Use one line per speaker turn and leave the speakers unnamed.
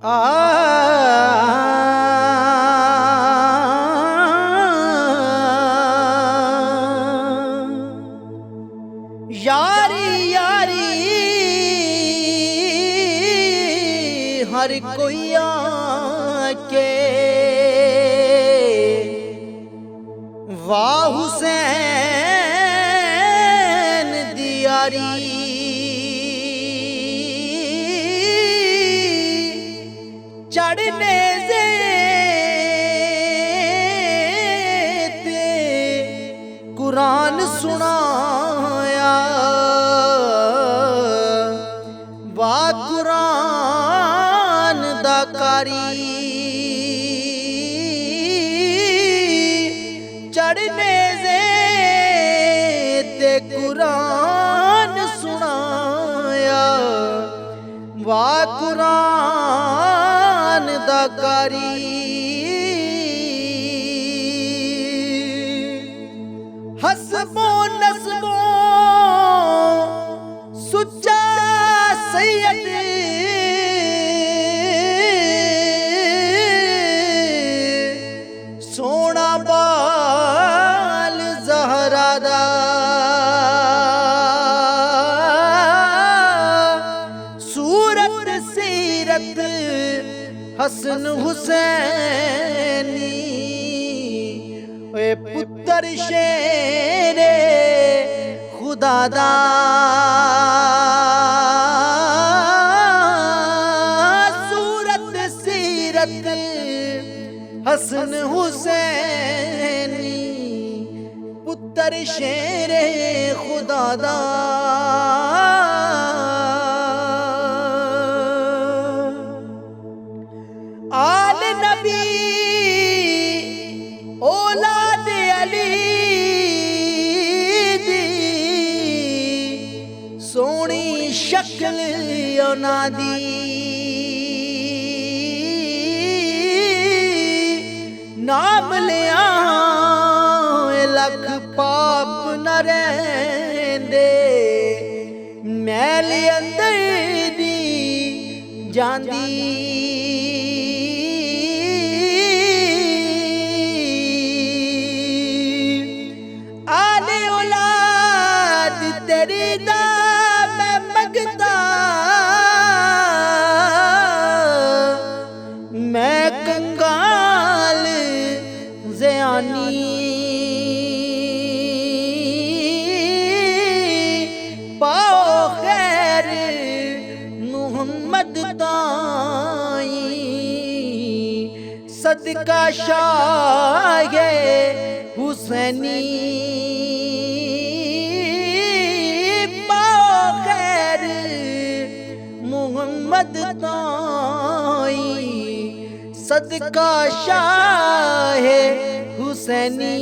आ यारी यारी हर कोई आके वाह हुसैन दियारी चढ़ने से ते कुरान सुनाया वा कुरान दा कारी चढ़ने से ते कुरान सुनाया वा कुरान दा कारी हसबो नस्बो सुच्चा सैयद सोना बाल ज़हरा दा सूरत सीरत हसन हुसैनी ए पुत्र शेरे खुदा दा सूरत सीरत हसन हुसैनी पुत्र शेरे खुदा दा आल नबी औलाद अली दी सोनी शक्ल उन्हां दी नाम लिया लख पाप न रहिंदे मैल अंदर दी जांदी आले औलाद तेरी दा मैं मंगदा मैं कंगाल ज़यानी पाओ खैर मुहम्मद ताई सदका शाहे हुसैनी पाओ खैर मुहम्मद ताई सदका शाहे हुसैनी